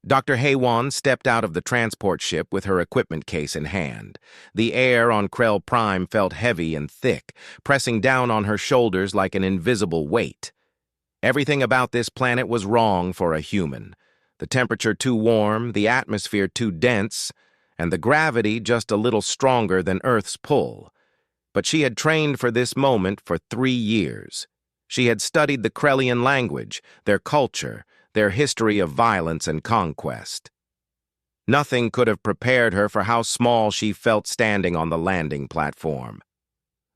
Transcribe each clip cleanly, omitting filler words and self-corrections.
Dr. Haywan stepped out of the transport ship with her equipment case in hand. The air on Krell Prime felt heavy and thick, pressing down on her shoulders like an invisible weight. Everything about this planet was wrong for a human. The temperature too warm, the atmosphere too dense, and the gravity just a little stronger than Earth's pull. But she had trained for this moment for 3 years. She had studied the Krellian language, their culture, their history of violence and conquest. Nothing could have prepared her for how small she felt standing on the landing platform.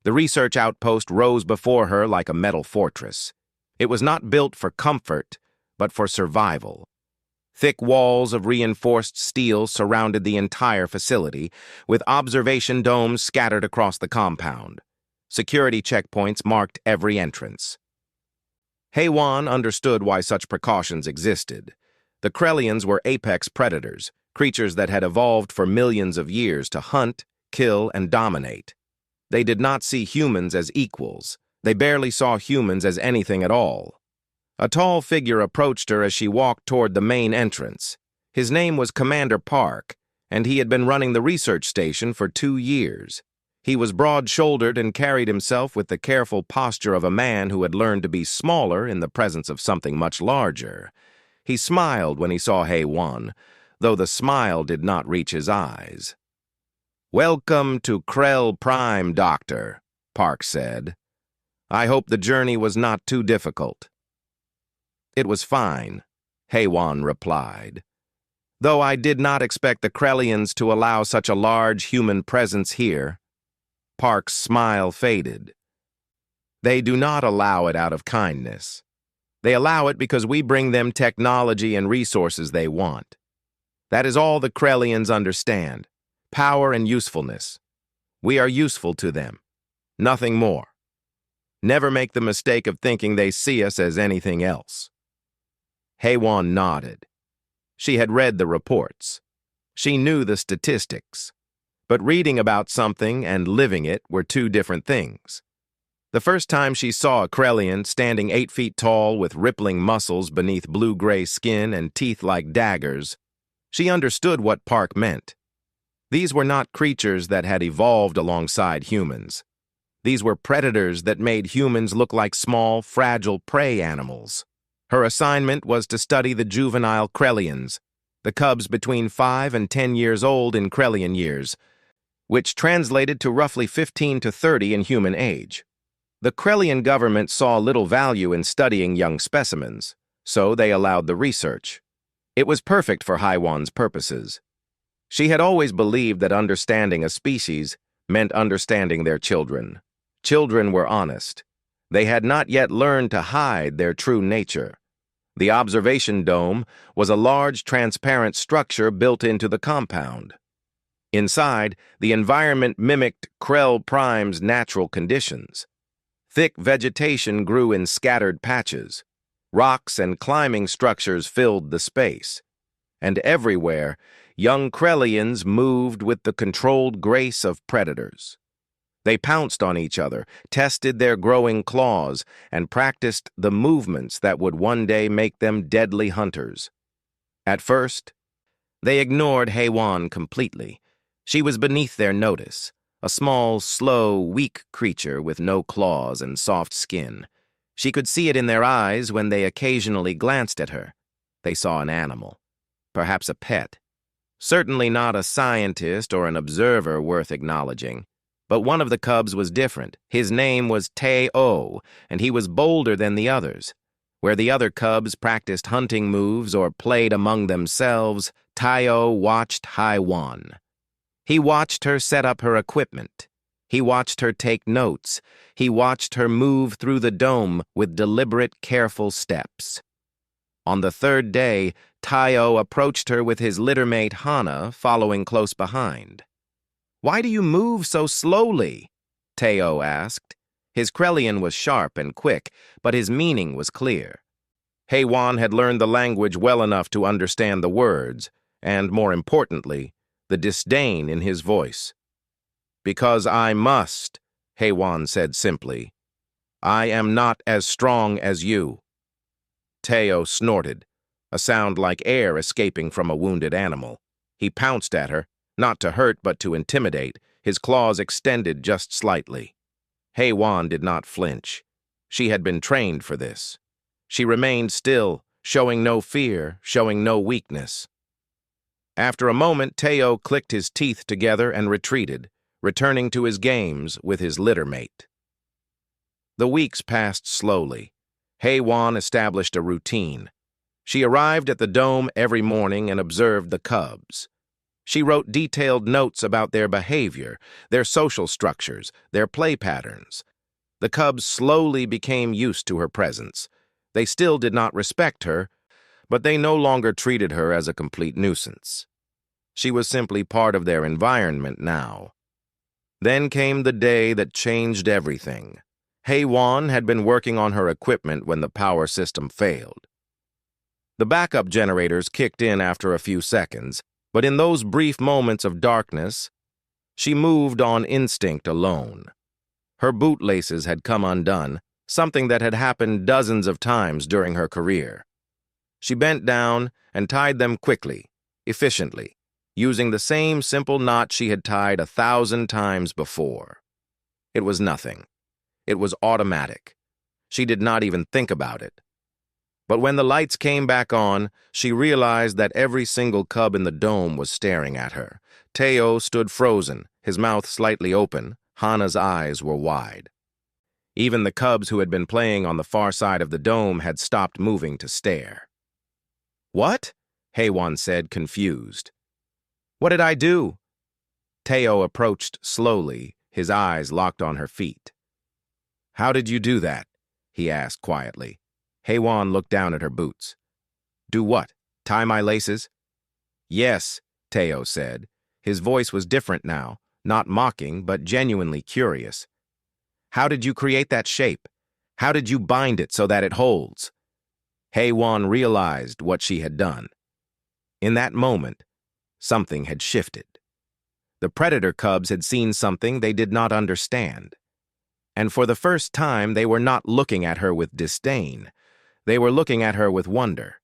The research outpost rose before her like a metal fortress. It was not built for comfort, but for survival. Thick walls of reinforced steel surrounded the entire facility, with observation domes scattered across the compound. Security checkpoints marked every entrance. Haywan understood why such precautions existed. The Krellians were apex predators, creatures that had evolved for millions of years to hunt, kill, and dominate. They did not see humans as equals. They barely saw humans as anything at all. A tall figure approached her as she walked toward the main entrance. His name was Commander Park, and he had been running the research station for 2 years. He was broad-shouldered and carried himself with the careful posture of a man who had learned to be smaller in the presence of something much larger. He smiled when he saw Haywan, though the smile did not reach his eyes. "Welcome to Krell Prime, Doctor," Park said. "I hope the journey was not too difficult." "It was fine," Haywan replied. "Though I did not expect the Krellians to allow such a large human presence here." Park's smile faded. "They do not allow it out of kindness. They allow it because we bring them technology and resources they want. That is all the Krellians understand, power and usefulness. We are useful to them, nothing more. Never make the mistake of thinking they see us as anything else." Haywan nodded. She had read the reports. She knew the statistics. But reading about something and living it were 2 different things. The first time she saw a Krellian standing 8 feet tall with rippling muscles beneath blue-gray skin and teeth like daggers, she understood what Park meant. These were not creatures that had evolved alongside humans. These were predators that made humans look like small, fragile prey animals. Her assignment was to study the juvenile Krellians, the cubs between 5 and 10 years old in Krellian years, which translated to roughly 15 to 30 in human age. The Krellian government saw little value in studying young specimens, so they allowed the research. It was perfect for Haywan's purposes. She had always believed that understanding a species meant understanding their children. Children were honest. They had not yet learned to hide their true nature. The observation dome was a large, transparent structure built into the compound. Inside, the environment mimicked Krell Prime's natural conditions. Thick vegetation grew in scattered patches. Rocks and climbing structures filled the space. And everywhere, young Krellians moved with the controlled grace of predators. They pounced on each other, tested their growing claws, and practiced the movements that would one day make them deadly hunters. At first, they ignored Haywan completely. She was beneath their notice, a small, slow, weak creature with no claws and soft skin. She could see it in their eyes when they occasionally glanced at her. They saw an animal, perhaps a pet. Certainly not a scientist or an observer worth acknowledging. But one of the cubs was different. His name was Teo, and he was bolder than the others. Where the other cubs practiced hunting moves or played among themselves, Teo watched Haywan. He watched her set up her equipment. He watched her take notes. He watched her move through the dome with deliberate, careful steps. On the 3rd day, Teo approached her with his littermate Hana following close behind. "Why do you move so slowly?" Teo asked. His Krellian was sharp and quick, but his meaning was clear. Haywan had learned the language well enough to understand the words, and, more importantly, the disdain in his voice. "Because I must," Haywan said simply. "I am not as strong as you." Teo snorted. a sound like air escaping from a wounded animal. He pounced at her, not to hurt but to intimidate, his claws extended just slightly. HFY did not flinch. She had been trained for this. She remained still, showing no fear, showing no weakness. After a moment, Teo clicked his teeth together and retreated, returning to his games with his littermate. The weeks passed slowly. HFY established a routine. She arrived at the dome every morning and observed the cubs. She wrote detailed notes about their behavior, their social structures, their play patterns. The cubs slowly became used to her presence. They still did not respect her, but they no longer treated her as a complete nuisance. She was simply part of their environment now. Then came the day that changed everything. HFY had been working on her equipment when the power system failed. The backup generators kicked in after a few seconds, but in those brief moments of darkness, she moved on instinct alone. Her bootlaces had come undone, something that had happened dozens of times during her career. She bent down and tied them quickly, efficiently, using the same simple knot she had tied 1,000 times before. It was nothing. It was automatic. She did not even think about it. But when the lights came back on, she realized that every single cub in the dome was staring at her. Teo stood frozen, his mouth slightly open. Hana's eyes were wide. Even the cubs who had been playing on the far side of the dome had stopped moving to stare. "What?" HFY said, confused. "What did I do?" Teo approached slowly, his eyes locked on her feet. "How did you do that?" he asked quietly. HFY looked down at her boots. "Do what? Tie my laces?" "Yes," Teo said. His voice was different now, not mocking, but genuinely curious. "How did you create that shape? How did you bind it so that it holds?" HFY realized what she had done. In that moment, something had shifted. The predator cubs had seen something they did not understand. And for the first time, they were not looking at her with disdain. They were looking at her with wonder.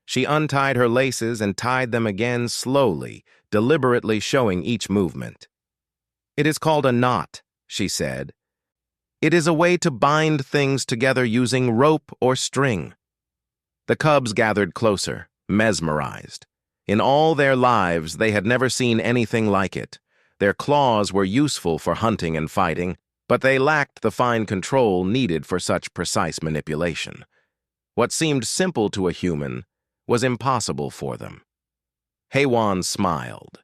She untied her laces and tied them again slowly, deliberately showing each movement. "It is called a knot," she said. "It is a way to bind things together using rope or string." The cubs gathered closer, mesmerized. In all their lives, they had never seen anything like it. Their claws were useful for hunting and fighting, but they lacked the fine control needed for such precise manipulation. What seemed simple to a human was impossible for them. HFY smiled.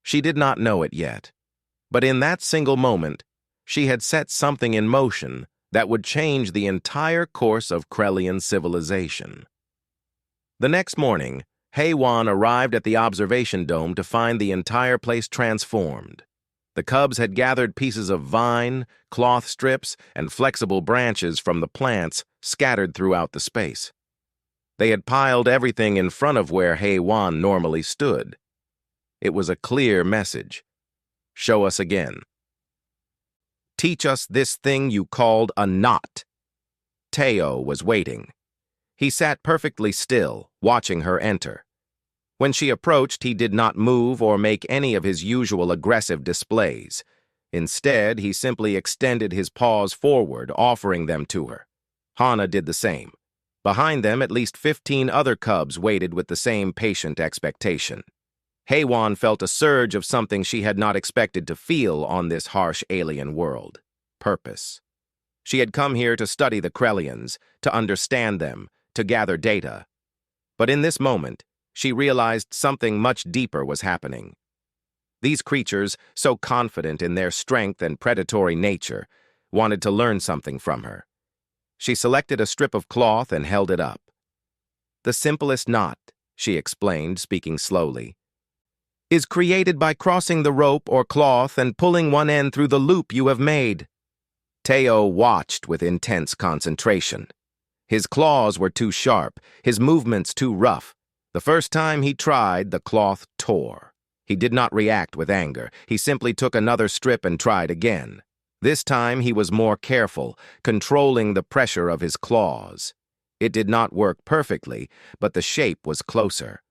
She did not know it yet, but in that single moment, she had set something in motion that would change the entire course of Krellian civilization. The next morning, HFY arrived at the observation dome to find the entire place transformed. The cubs had gathered pieces of vine, cloth strips, and flexible branches from the plants scattered throughout the space. They had piled everything in front of where HFY normally stood. It was a clear message. "Show us again. Teach us this thing you called a knot." Teo was waiting. He sat perfectly still, watching her enter. When she approached, he did not move or make any of his usual aggressive displays. Instead, he simply extended his paws forward, offering them to her. Hana did the same. Behind them, at least 15 other cubs waited with the same patient expectation. HFY felt a surge of something she had not expected to feel on this harsh alien world: purpose. She had come here to study the Krellians, to understand them, to gather data. But in this moment, she realized something much deeper was happening. These creatures, so confident in their strength and predatory nature, wanted to learn something from her. She selected a strip of cloth and held it up. "The simplest knot," she explained, speaking slowly, "is created by crossing the rope or cloth and pulling one end through the loop you have made." Teo watched with intense concentration. His claws were too sharp, his movements too rough. The first time he tried, the cloth tore. He did not react with anger. He simply took another strip and tried again. This time he was more careful, controlling the pressure of his claws. It did not work perfectly, but the shape was closer.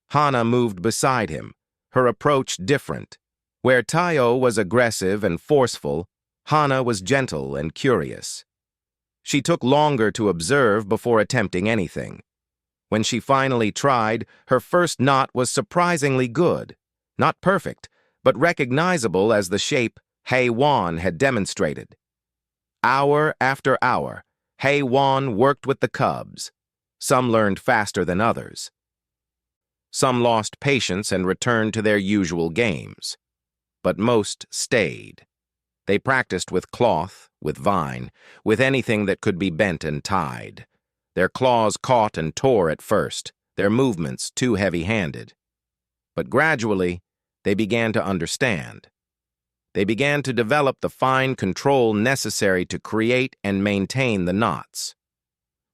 Hana moved beside him, her approach different. Where Tayo was aggressive and forceful, Hana was gentle and curious. She took longer to observe before attempting anything. When she finally tried, her first knot was surprisingly good. Not perfect, but recognizable as the shape HFY had demonstrated. Hour after hour, HFY worked with the cubs. Some learned faster than others. Some lost patience and returned to their usual games. But most stayed. They practiced with cloth, with vine, with anything that could be bent and tied. Their claws caught and tore at first, their movements too heavy-handed. But gradually, they began to understand. They began to develop the fine control necessary to create and maintain the knots.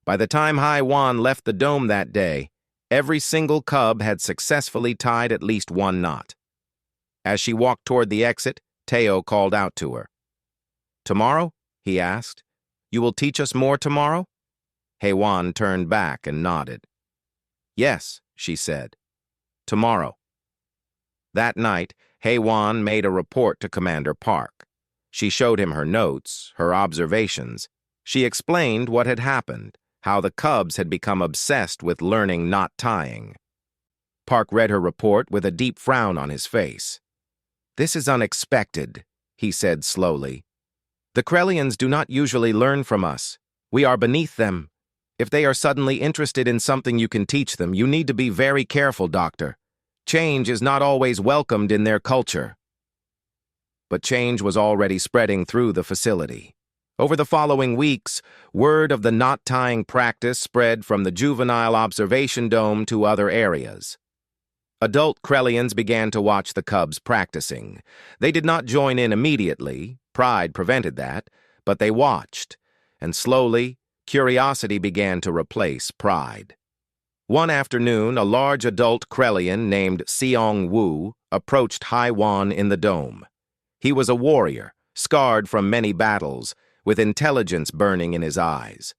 By the time HFY left the dome that day, every single cub had successfully tied at least one knot. As she walked toward the exit, Teo called out to her. "Tomorrow?" he asked. "You will teach us more tomorrow?" HFY turned back and nodded. "Yes," she said. "Tomorrow." That night, HFY made a report to Commander Park. She showed him her notes, her observations. She explained what had happened, how the cubs had become obsessed with learning knot tying. Park read her report with a deep frown on his face. "This is unexpected," he said slowly. "The Krellians do not usually learn from us. We are beneath them. If they are suddenly interested in something you can teach them, you need to be very careful, Doctor. Change is not always welcomed in their culture." But change was already spreading through the facility. Over the following weeks, word of the knot-tying practice spread from the juvenile observation dome to other areas. Adult Krellians began to watch the cubs practicing. They did not join in immediately, pride prevented that, but they watched, and slowly, curiosity began to replace pride. One afternoon, a large adult Krellian named Seong-woo approached HFY in the dome. He was a warrior, scarred from many battles, with intelligence burning in his eyes.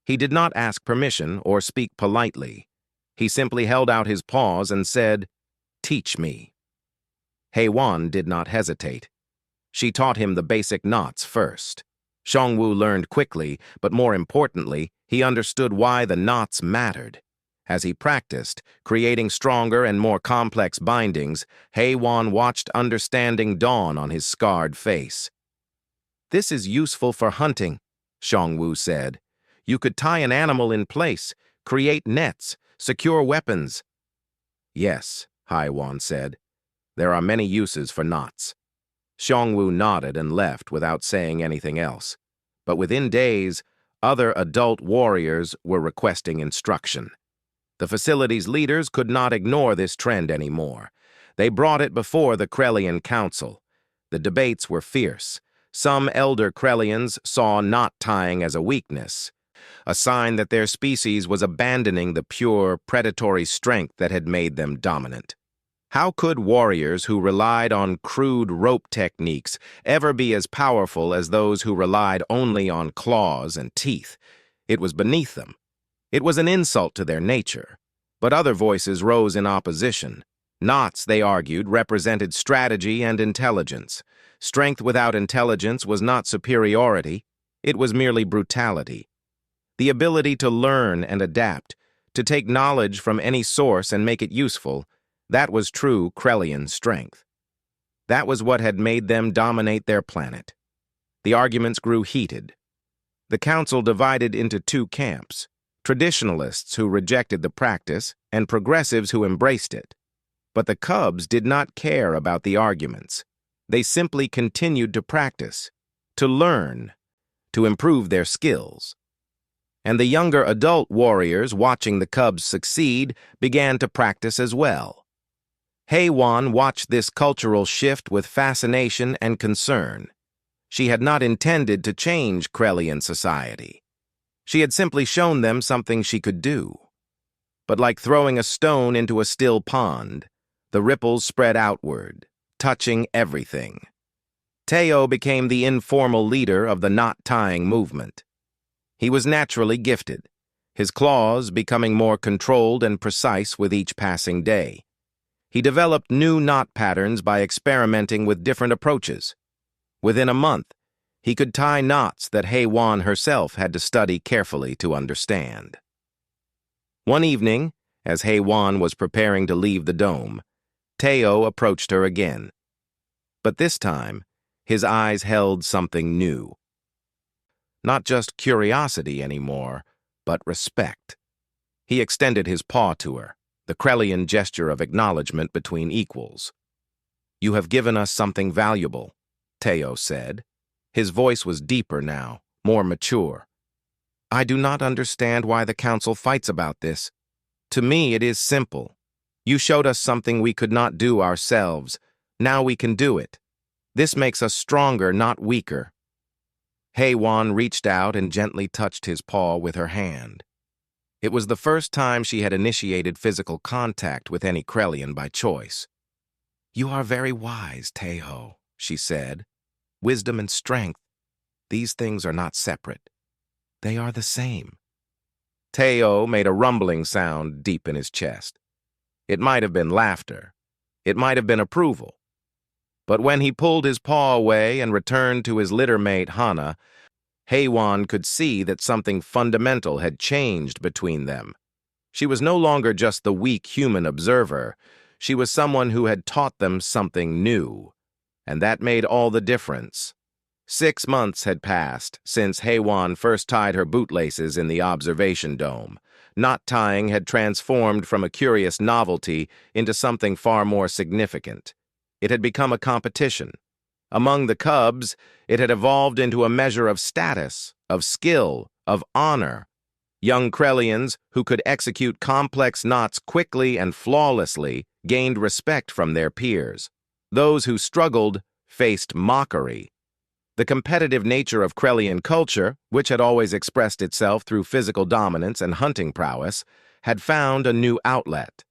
He did not ask permission or speak politely. He simply held out his paws and said, "Teach me." HFY did not hesitate. She taught him the basic knots first. Seong-woo learned quickly, but more importantly, he understood why the knots mattered. As he practiced, creating stronger and more complex bindings, HFY watched understanding dawn on his scarred face. "This is useful for hunting," Seong-woo said. "You could tie an animal in place, create nets, secure weapons." "Yes," HFY said. "There are many uses for knots." Seong-woo nodded and left without saying anything else. But within days, other adult warriors were requesting instruction. The facility's leaders could not ignore this trend anymore. They brought it before the Krellian Council. The debates were fierce. Some elder Krellians saw knot tying as a weakness, a sign that their species was abandoning the pure, predatory strength that had made them dominant. How could warriors who relied on crude rope techniques ever be as powerful as those who relied only on claws and teeth? It was beneath them. It was an insult to their nature. But other voices rose in opposition. Knots, they argued, represented strategy and intelligence. Strength without intelligence was not superiority, it was merely brutality. The ability to learn and adapt, to take knowledge from any source and make it useful, that was true Krellian strength. That was what had made them dominate their planet. The arguments grew heated. The council divided into two camps, traditionalists who rejected the practice and progressives who embraced it. But the cubs did not care about the arguments. They simply continued to practice, to learn, to improve their skills. And the younger adult warriors, watching the cubs succeed, began to practice as well. HFY watched this cultural shift with fascination and concern. She had not intended to change Krellian society. She had simply shown them something she could do. But like throwing a stone into a still pond, the ripples spread outward, touching everything. Teo became the informal leader of the knot-tying movement. He was naturally gifted. his claws becoming more controlled and precise with each passing day. He developed new knot patterns by experimenting with different approaches. Within a month, he could tie knots that HFY herself had to study carefully to understand. One evening, as HFY was preparing to leave the dome, Teo approached her again. But this time, his eyes held something new. Not just curiosity anymore, but respect. He extended his paw to her, the Krellian gesture of acknowledgement between equals. "You have given us something valuable," Teo said. His voice was deeper now, more mature. "I do not understand why the Council fights about this. To me, it is simple. You showed us something we could not do ourselves. Now we can do it. This makes us stronger, not weaker." HFY reached out and gently touched his paw with her hand. It was the first time she had initiated physical contact with any Krellian by choice. "You are very wise, Teo," she said. "Wisdom and strength, these things are not separate. They are the same." Teo made a rumbling sound deep in his chest. It might have been laughter. It might have been approval. But when he pulled his paw away and returned to his littermate Hana, HFY could see that something fundamental had changed between them. She was no longer just the weak human observer. She was someone who had taught them something new. And that made all the difference. 6 months had passed since HFY first tied her bootlaces in the observation dome. Knot tying had transformed from a curious novelty into something far more significant. It had become a competition. Among the cubs, it had evolved into a measure of status, of skill, of honor. Young Krellians who could execute complex knots quickly and flawlessly gained respect from their peers. Those who struggled faced mockery. The competitive nature of Krellian culture, which had always expressed itself through physical dominance and hunting prowess, had found a new outlet.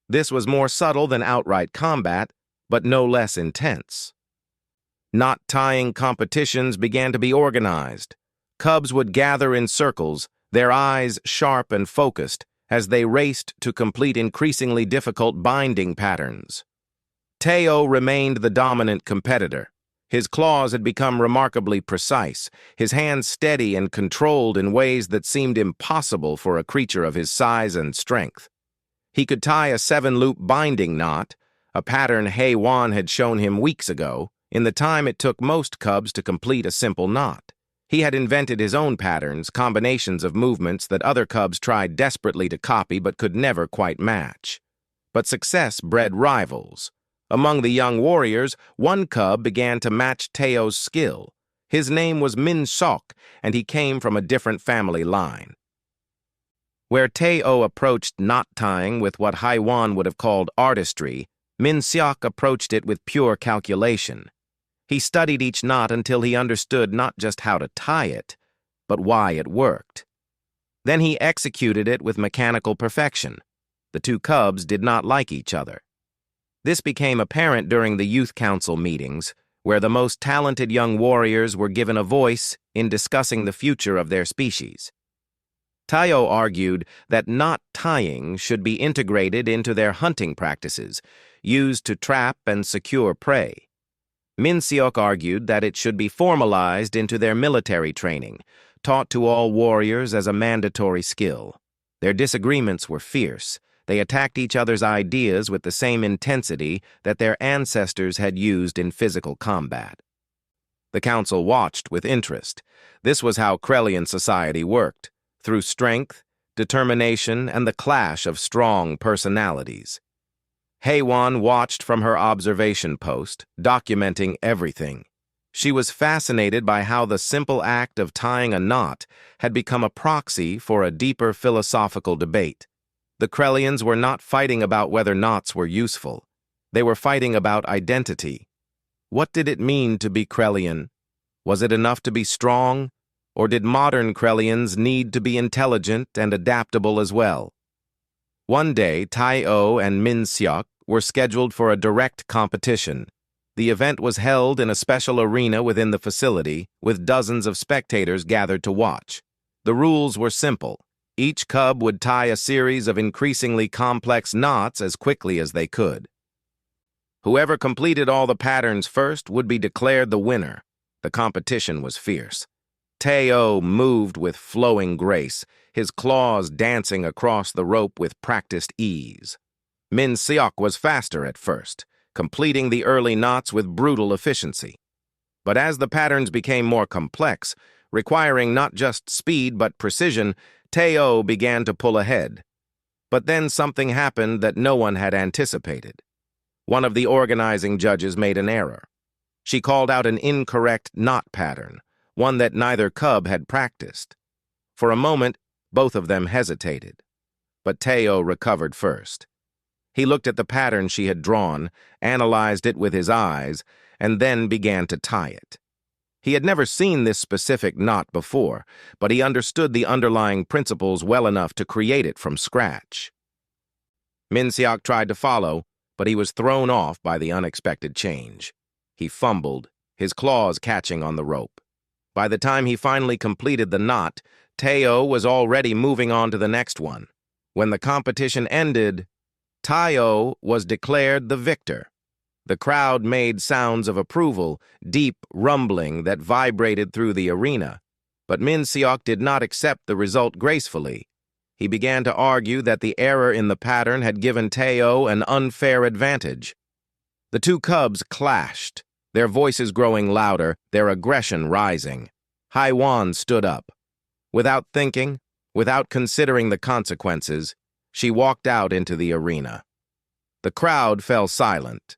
This was more subtle than outright combat, but no less intense. Knot-tying competitions began to be organized. Cubs would gather in circles, their eyes sharp and focused, as they raced to complete increasingly difficult binding patterns. Teo remained the dominant competitor. His claws had become remarkably precise, his hands steady and controlled in ways that seemed impossible for a creature of his size and strength. He could tie a 7-loop binding knot, a pattern HFY had shown him weeks ago, in the time it took most cubs to complete a simple knot. He had invented his own patterns, combinations of movements that other cubs tried desperately to copy but could never quite match. But success bred rivals. Among the young warriors, one cub began to match Teo's skill. His name was Min Sok, and he came from a different family line. Where Teo approached knot tying with what HFY would have called artistry, Min Sok approached it with pure calculation. He studied each knot until he understood not just how to tie it, but why it worked. Then he executed it with mechanical perfection. The two cubs did not like each other. This became apparent during the youth council meetings, where the most talented young warriors were given a voice in discussing the future of their species. Teo argued that knot tying should be integrated into their hunting practices, used to trap and secure prey. Min Seok argued that it should be formalized into their military training, taught to all warriors as a mandatory skill. Their disagreements were fierce. They attacked each other's ideas with the same intensity that their ancestors had used in physical combat. The council watched with interest. This was how Krellian society worked, through strength, determination, and the clash of strong personalities. HFY watched from her observation post, documenting everything. She was fascinated by how the simple act of tying a knot had become a proxy for a deeper philosophical debate. The Krellians were not fighting about whether knots were useful. They were fighting about identity. What did it mean to be Krellian? Was it enough to be strong? Or did modern Krellians need to be intelligent and adaptable as well? One day, Teo and Min Seok were scheduled for a direct competition. The event was held in a special arena within the facility, with dozens of spectators gathered to watch. The rules were simple. Each cub would tie a series of increasingly complex knots as quickly as they could. Whoever completed all the patterns first would be declared the winner. The competition was fierce. Teo moved with flowing grace, his claws dancing across the rope with practiced ease. Min Seok was faster at first, completing the early knots with brutal efficiency. But as the patterns became more complex, requiring not just speed but precision, Teo began to pull ahead. But then something happened that no one had anticipated. One of the organizing judges made an error. She called out an incorrect knot pattern, one that neither cub had practiced. For a moment, both of them hesitated. But Teo recovered first. He looked at the pattern she had drawn, analyzed it with his eyes, and then began to tie it. He had never seen this specific knot before, but he understood the underlying principles well enough to create it from scratch. Min Seok tried to follow, but he was thrown off by the unexpected change. He fumbled, his claws catching on the rope. By the time he finally completed the knot, Teo was already moving on to the next one. When the competition ended, Teo was declared the victor. The crowd made sounds of approval, deep rumbling that vibrated through the arena. But Min Seok did not accept the result gracefully. He began to argue that the error in the pattern had given Teo an unfair advantage. The two cubs clashed, their voices growing louder, their aggression rising. HFY stood up. Without thinking, without considering the consequences, she walked out into the arena. The crowd fell silent.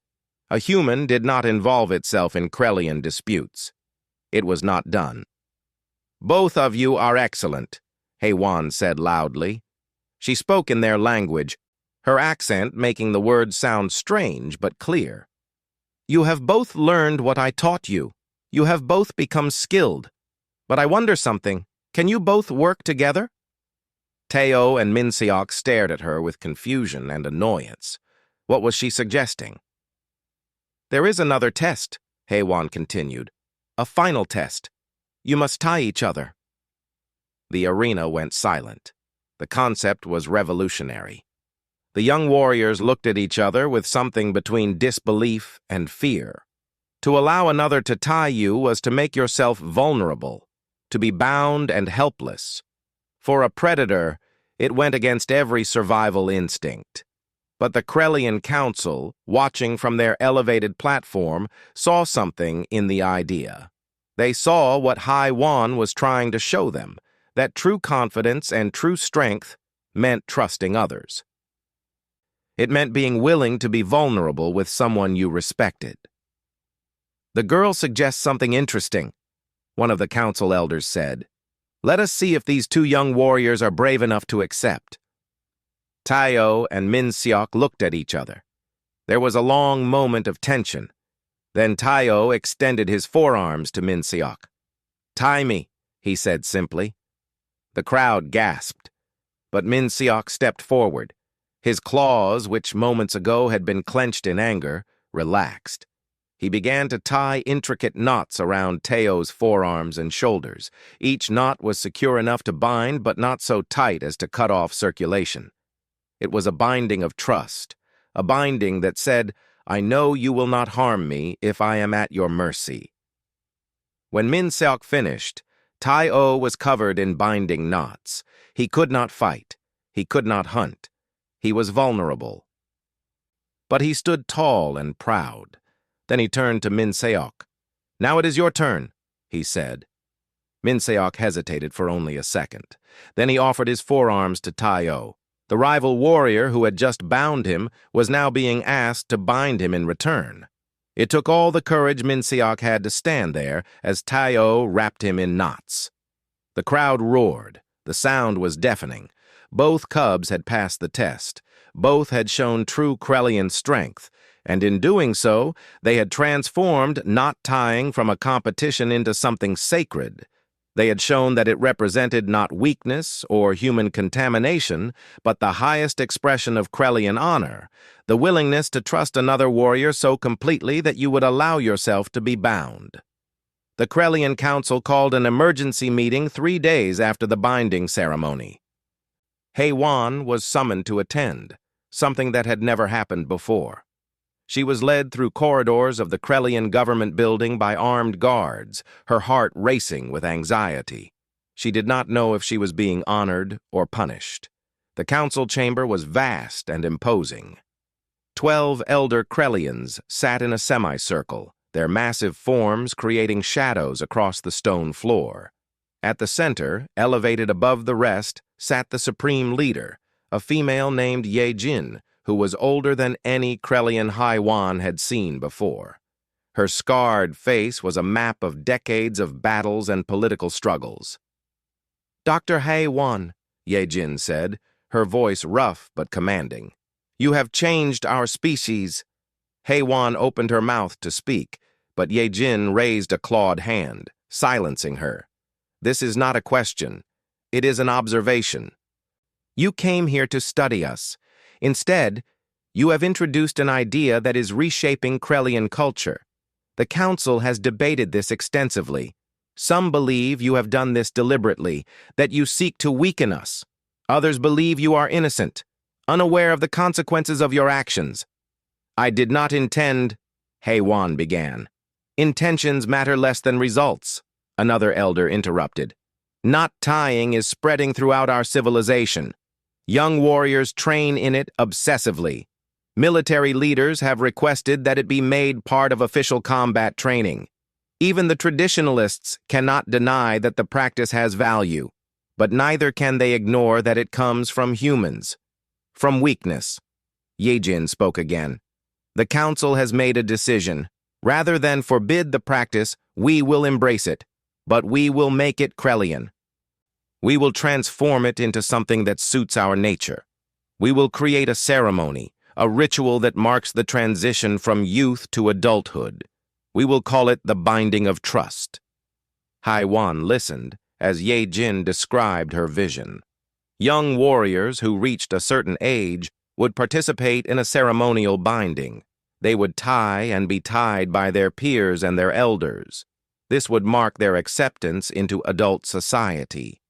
A human did not involve itself in Krellian disputes. It was not done. "Both of you are excellent," HFY said loudly. She spoke in their language, her accent making the words sound strange but clear. "You have both learned what I taught you. You have both become skilled. But I wonder something. Can you both work together?" Teo and Min Seok stared at her with confusion and annoyance. What was she suggesting? "There is another test," HFY continued. "A final test. You must tie each other." The arena went silent. The concept was revolutionary. The young warriors looked at each other with something between disbelief and fear. To allow another to tie you was to make yourself vulnerable, to be bound and helpless. For a predator, it went against every survival instinct. But the Krellian Council, watching from their elevated platform, saw something in the idea. They saw what HFY was trying to show them, that true confidence and true strength meant trusting others. It meant being willing to be vulnerable with someone you respected. "The girl suggests something interesting," one of the council elders said. "Let us see if these two young warriors are brave enough to accept." Teo and Min Seok looked at each other. There was a long moment of tension. Then Teo extended his forearms to Min Seok. "Tie me," he said simply. The crowd gasped. But Min Seok stepped forward. His claws, which moments ago had been clenched in anger, relaxed. He began to tie intricate knots around Teo's forearms and shoulders. Each knot was secure enough to bind, but not so tight as to cut off circulation. It was a binding of trust, a binding that said, "I know you will not harm me if I am at your mercy." When Min Seok finished, Teo was covered in binding knots. He could not fight. He could not hunt. He was vulnerable. But he stood tall and proud. Then he turned to Min Seok. "Now it is your turn," he said. Min Seok hesitated for only a second. Then he offered his forearms to Teo. The rival warrior who had just bound him was now being asked to bind him in return. It took all the courage Min Seok had to stand there as Teo wrapped him in knots. The crowd roared. The sound was deafening. Both cubs had passed the test. Both had shown true Krellian strength, and in doing so, they had transformed knot tying from a competition into something sacred. They had shown that it represented not weakness or human contamination, but the highest expression of Krellian honor, the willingness to trust another warrior so completely that you would allow yourself to be bound. The Krellian Council called an emergency meeting 3 days after the binding ceremony. HFY was summoned to attend, something that had never happened before. She was led through corridors of the Krellian government building by armed guards, her heart racing with anxiety. She did not know if she was being honored or punished. The council chamber was vast and imposing. 12 elder Krellians sat in a semicircle, their massive forms creating shadows across the stone floor. At the center, elevated above the rest, sat the supreme leader, a female named Ye-Jin, who was older than any Krellian HFY had seen before. Her scarred face was a map of decades of battles and political struggles. "Dr. HFY," Ye-Jin said, her voice rough but commanding. "You have changed our species." HFY opened her mouth to speak, but Ye-Jin raised a clawed hand, silencing her. "This is not a question. It is an observation. You came here to study us. Instead, you have introduced an idea that is reshaping Krellian culture. The Council has debated this extensively. Some believe you have done this deliberately, that you seek to weaken us. Others believe you are innocent, unaware of the consequences of your actions." "I did not intend," HFY began. "Intentions matter less than results," another elder interrupted. "Knot tying is spreading throughout our civilization. Young warriors train in it obsessively. Military leaders have requested that it be made part of official combat training. Even the traditionalists cannot deny that the practice has value, but neither can they ignore that it comes from humans. From weakness." Ye-Jin spoke again. "The Council has made a decision. Rather than forbid the practice, we will embrace it, but we will make it Krellian. We will transform it into something that suits our nature. We will create a ceremony, a ritual that marks the transition from youth to adulthood. We will call it the Binding of Trust." HFY listened as Ye-Jin described her vision. Young warriors who reached a certain age would participate in a ceremonial binding. They would tie and be tied by their peers and their elders. This would mark their acceptance into adult society.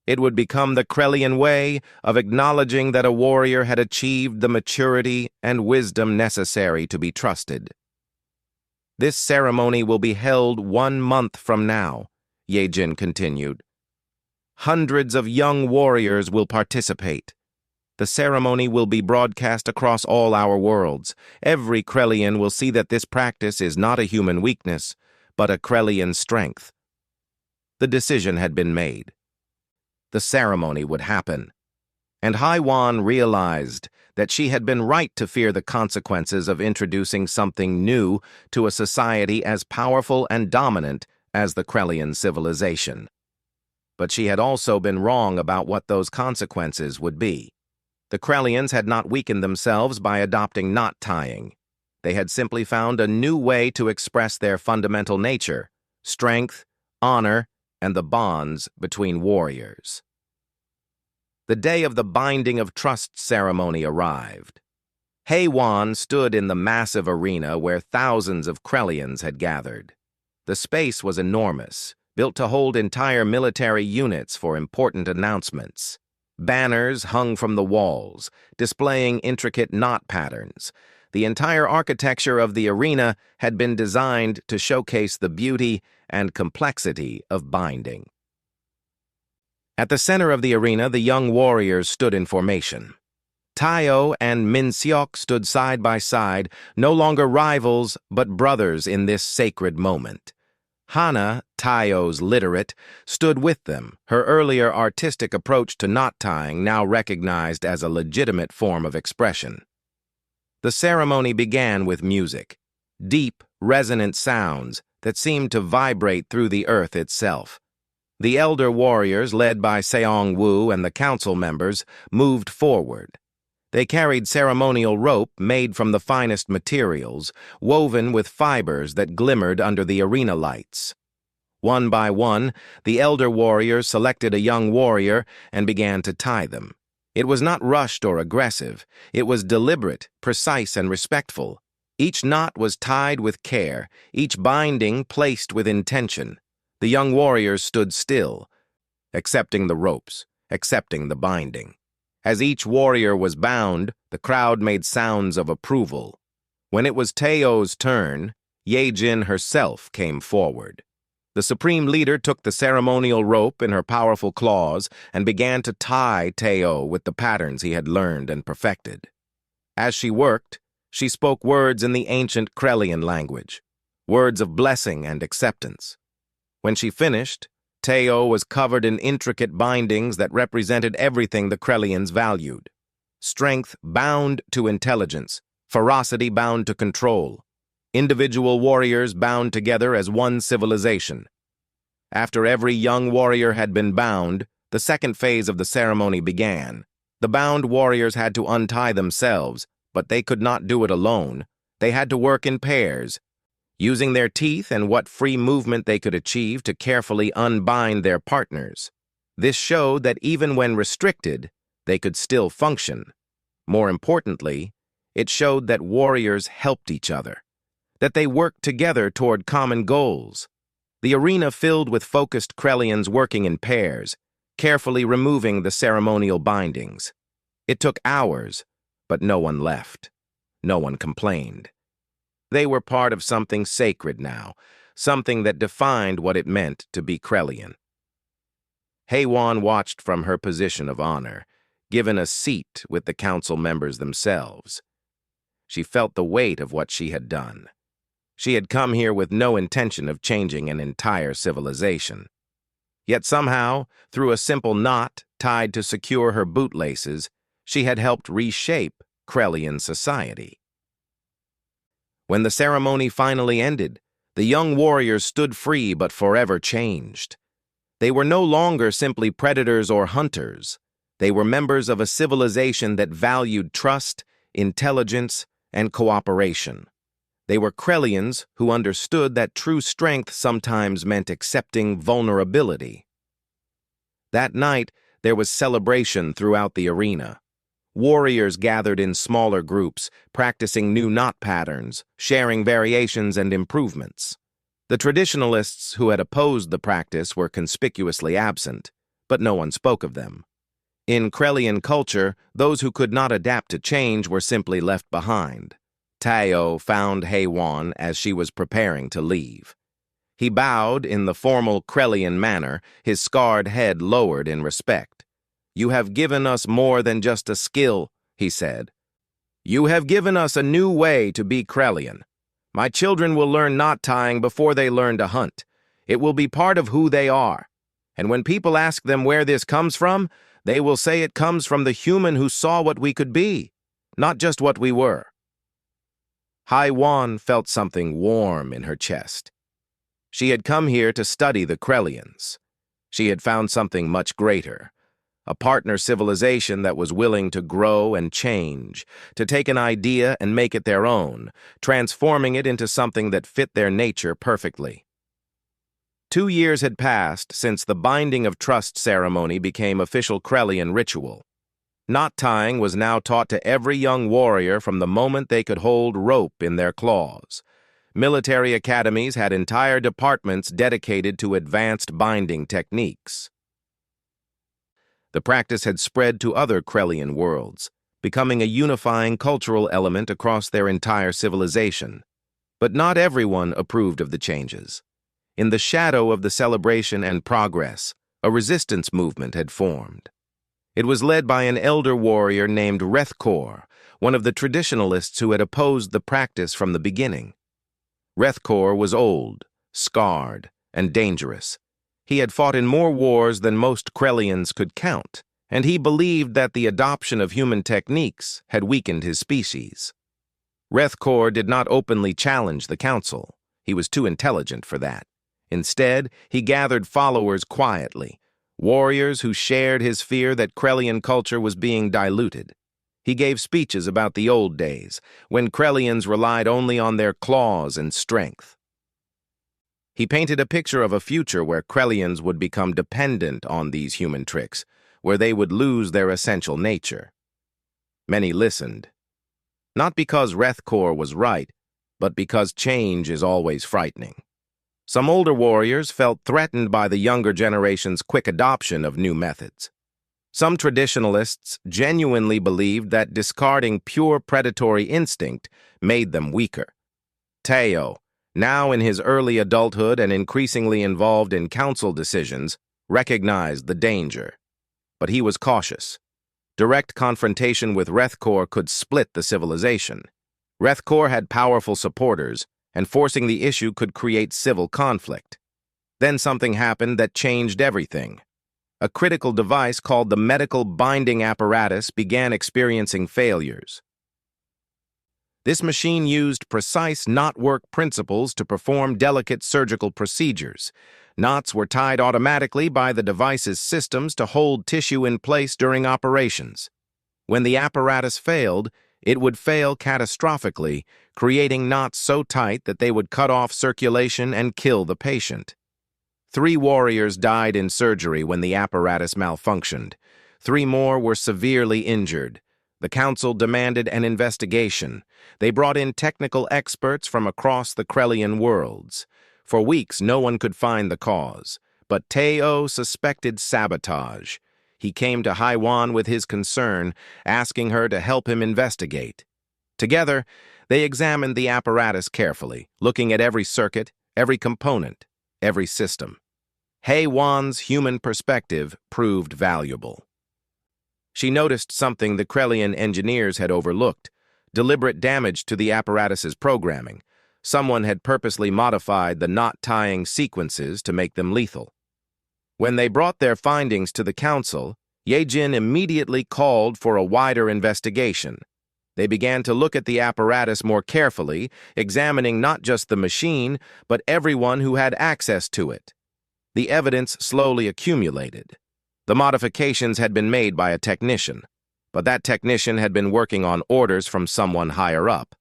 It would become the Krellian way of acknowledging that a warrior had achieved the maturity and wisdom necessary to be trusted. "This ceremony will be held 1 month from now," Ye-Jin continued. "Hundreds of young warriors will participate. The ceremony will be broadcast across all our worlds. Every Krellian will see that this practice is not a human weakness, but a Krellian strength." The decision had been made. The ceremony would happen, and HFY realized that she had been right to fear the consequences of introducing something new to a society as powerful and dominant as the Krellian civilization. But she had also been wrong about what those consequences would be. The Krellians had not weakened themselves by adopting knot tying. They had simply found a new way to express their fundamental nature, strength, honor, and the bonds between warriors. The day of the Binding of Trust ceremony arrived. HFY stood in the massive arena where thousands of Krellians had gathered. The space was enormous, built to hold entire military units for important announcements. Banners hung from the walls, displaying intricate knot patterns. The entire architecture of the arena had been designed to showcase the beauty and complexity of binding. At the center of the arena, the young warriors stood in formation. Tayo and Min-seok stood side by side, no longer rivals, but brothers in this sacred moment. Hana, Tayo's literate, stood with them, her earlier artistic approach to knot tying now recognized as a legitimate form of expression. The ceremony began with music, deep, resonant sounds that seemed to vibrate through the earth itself. The elder warriors, led by Seong-woo and the council members, moved forward. They carried ceremonial rope made from the finest materials, woven with fibers that glimmered under the arena lights. One by one, the elder warriors selected a young warrior and began to tie them. It was not rushed or aggressive. It was deliberate, precise, and respectful. Each knot was tied with care, each binding placed with intention. The young warriors stood still, accepting the ropes, accepting the binding. As each warrior was bound, the crowd made sounds of approval. When it was Teo's turn, Ye-Jin herself came forward. The supreme leader took the ceremonial rope in her powerful claws and began to tie Teo with the patterns he had learned and perfected. As she worked, she spoke words in the ancient Krellian language, words of blessing and acceptance. When she finished, Teo was covered in intricate bindings that represented everything the Krellians valued. Strength bound to intelligence, ferocity bound to control, individual warriors bound together as one civilization. After every young warrior had been bound, the second phase of the ceremony began. The bound warriors had to untie themselves, but they could not do it alone. They had to work in pairs, using their teeth and what free movement they could achieve to carefully unbind their partners. This showed that even when restricted, they could still function. More importantly, it showed that warriors helped each other, that they worked together toward common goals. The arena filled with focused Krellians working in pairs, carefully removing the ceremonial bindings. It took hours, but no one left. No one complained. They were part of something sacred now, something that defined what it meant to be Krellian. Heywan watched from her position of honor, given a seat with the council members themselves. She felt the weight of what she had done. She had come here with no intention of changing an entire civilization. Yet somehow, through a simple knot tied to secure her bootlaces, she had helped reshape Krellian society. When the ceremony finally ended, the young warriors stood free but forever changed. They were no longer simply predators or hunters. They were members of a civilization that valued trust, intelligence, and cooperation. They were Krellians who understood that true strength sometimes meant accepting vulnerability. That night, there was celebration throughout the arena. Warriors gathered in smaller groups, practicing new knot patterns, sharing variations and improvements. The traditionalists who had opposed the practice were conspicuously absent, but no one spoke of them. In Krellian culture, those who could not adapt to change were simply left behind. Teo found Heywan as she was preparing to leave. He bowed in the formal Krellian manner, his scarred head lowered in respect. "You have given us more than just a skill," he said. "You have given us a new way to be Krellian. My children will learn knot tying before they learn to hunt. It will be part of who they are. And when people ask them where this comes from, they will say it comes from the human who saw what we could be, not just what we were." Heywan felt something warm in her chest. She had come here to study the Krellians. She had found something much greater, a partner civilization that was willing to grow and change, to take an idea and make it their own, transforming it into something that fit their nature perfectly. 2 years had passed since the binding of trust ceremony became official Krellian ritual. Knot tying was now taught to every young warrior from the moment they could hold rope in their claws. Military academies had entire departments dedicated to advanced binding techniques. The practice had spread to other Krellian worlds, becoming a unifying cultural element across their entire civilization. But not everyone approved of the changes. In the shadow of the celebration and progress, a resistance movement had formed. It was led by an elder warrior named Rethkor, one of the traditionalists who had opposed the practice from the beginning. Rethkor was old, scarred, and dangerous. He had fought in more wars than most Krellians could count, and he believed that the adoption of human techniques had weakened his species. Rethkor did not openly challenge the council. He was too intelligent for that. Instead, he gathered followers quietly, warriors who shared his fear that Krellian culture was being diluted. He gave speeches about the old days, when Krellians relied only on their claws and strength. He painted a picture of a future where Krellians would become dependent on these human tricks, where they would lose their essential nature. Many listened, not because Rethkor was right, but because change is always frightening. Some older warriors felt threatened by the younger generation's quick adoption of new methods. Some traditionalists genuinely believed that discarding pure predatory instinct made them weaker. Teo, now in his early adulthood and increasingly involved in council decisions, recognized the danger. But he was cautious. Direct confrontation with Rethkor could split the civilization. Rethkor had powerful supporters, and forcing the issue could create civil conflict. Then something happened that changed everything. A critical device called the medical binding apparatus began experiencing failures. This machine used precise knotwork principles to perform delicate surgical procedures. Knots were tied automatically by the device's systems to hold tissue in place during operations. When the apparatus failed, it would fail catastrophically, creating knots so tight that they would cut off circulation and kill the patient. 3 warriors died in surgery when the apparatus malfunctioned. 3 more were severely injured. The council demanded an investigation. They brought in technical experts from across the Krellian worlds. For weeks, no one could find the cause. But Teo suspected sabotage. He came to Haiwan with his concern, asking her to help him investigate. Together, they examined the apparatus carefully, looking at every circuit, every component, every system. Haiwan's human perspective proved valuable. She noticed something the Krellian engineers had overlooked: deliberate damage to the apparatus's programming. Someone had purposely modified the knot-tying sequences to make them lethal. When they brought their findings to the council, Yejin immediately called for a wider investigation. They began to look at the apparatus more carefully, examining not just the machine, but everyone who had access to it. The evidence slowly accumulated. The modifications had been made by a technician, but that technician had been working on orders from someone higher up.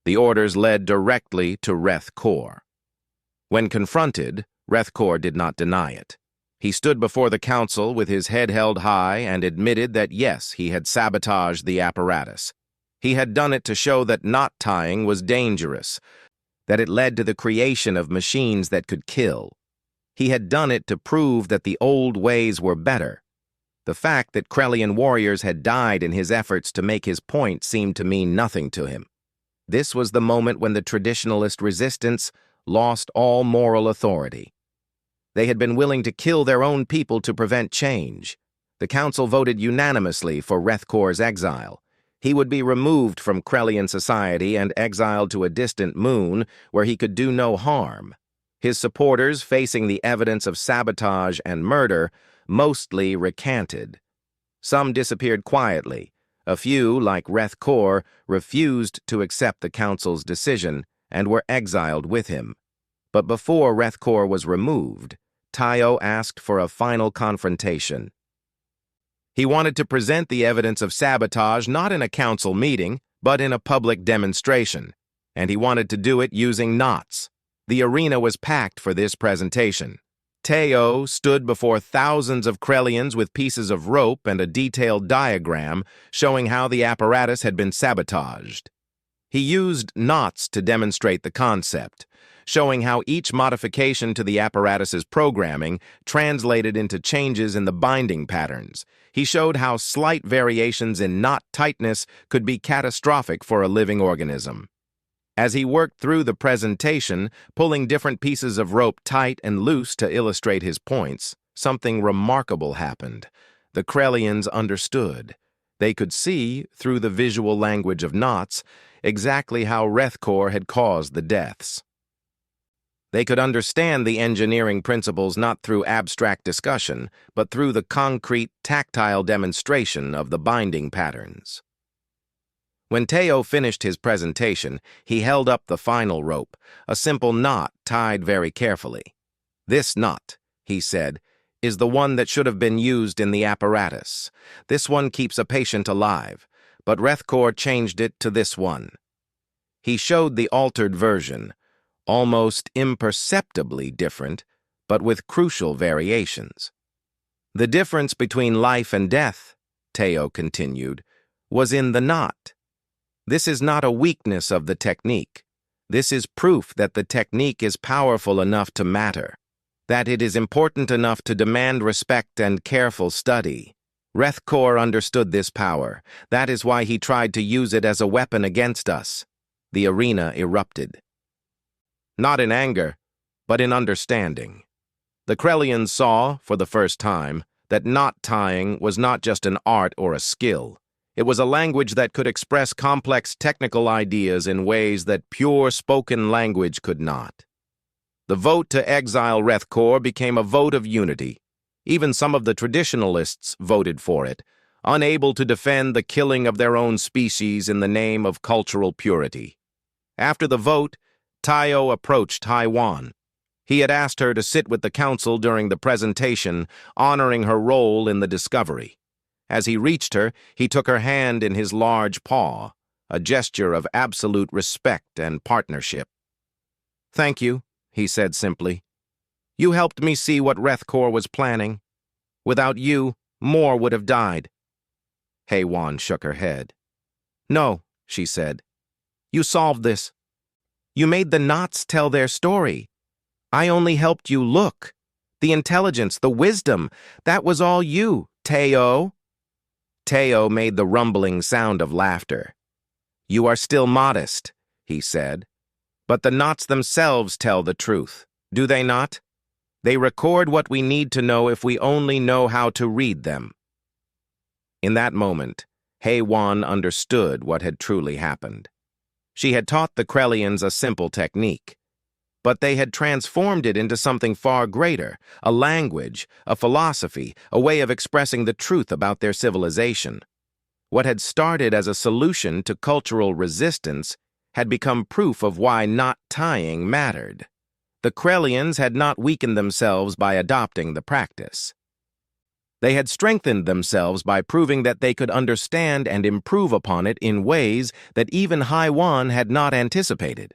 The orders led directly to Rethkor. When confronted, Rethkor did not deny it. He stood before the council with his head held high and admitted that yes, he had sabotaged the apparatus. He had done it to show that knot tying was dangerous, that it led to the creation of machines that could kill. He had done it to prove that the old ways were better. The fact that Krellian warriors had died in his efforts to make his point seemed to mean nothing to him. This was the moment when the traditionalist resistance lost all moral authority. They had been willing to kill their own people to prevent change. The council voted unanimously for Rethkor's exile. He would be removed from Krellian society and exiled to a distant moon where he could do no harm. His supporters, facing the evidence of sabotage and murder, mostly recanted. Some disappeared quietly. A few, like Rethkor, refused to accept the council's decision and were exiled with him. But before Rethkor was removed, Teo asked for a final confrontation. He wanted to present the evidence of sabotage not in a council meeting, but in a public demonstration, and he wanted to do it using knots. The arena was packed for this presentation. Teo stood before thousands of Krellians with pieces of rope and a detailed diagram showing how the apparatus had been sabotaged. He used knots to demonstrate the concept, showing how each modification to the apparatus's programming translated into changes in the binding patterns. He showed how slight variations in knot tightness could be catastrophic for a living organism. As he worked through the presentation, pulling different pieces of rope tight and loose to illustrate his points, something remarkable happened. The Krellians understood. They could see, through the visual language of knots, exactly how Rethkor had caused the deaths. They could understand the engineering principles not through abstract discussion, but through the concrete, tactile demonstration of the binding patterns. When Teo finished his presentation, he held up the final rope, a simple knot tied very carefully. "This knot," he said, "is the one that should have been used in the apparatus. This one keeps a patient alive, but Rethkor changed it to this one." He showed the altered version, almost imperceptibly different, but with crucial variations. "The difference between life and death," Teo continued, "was in the knot. This is not a weakness of the technique. This is proof that the technique is powerful enough to matter, that it is important enough to demand respect and careful study. Rethkor understood this power. That is why he tried to use it as a weapon against us. The arena erupted. Not in anger, but in understanding. The Krellians saw, for the first time, that knot tying was not just an art or a skill. It was a language that could express complex technical ideas in ways that pure spoken language could not. The vote to exile Rethkor became a vote of unity. Even some of the traditionalists voted for it, unable to defend the killing of their own species in the name of cultural purity. After the vote, Tayo approached Taiwan. He had asked her to sit with the council during the presentation, honoring her role in the discovery. As he reached her, he took her hand in his large paw, a gesture of absolute respect and partnership. "Thank you," he said simply. "You helped me see what Rethkor was planning. Without you, more would have died." Heywan shook her head. "No," she said. "You solved this. You made the knots tell their story. I only helped you look. The intelligence, the wisdom, that was all you, Teo." Teo made the rumbling sound of laughter. "You are still modest," he said. "But the knots themselves tell the truth, do they not? They record what we need to know if we only know how to read them." In that moment, Heywan understood what had truly happened. She had taught the Krellians a simple technique, but they had transformed it into something far greater, a language, a philosophy, a way of expressing the truth about their civilization. What had started as a solution to cultural resistance had become proof of why knot tying mattered. The Krellians had not weakened themselves by adopting the practice. They had strengthened themselves by proving that they could understand and improve upon it in ways that even Haiwan had not anticipated.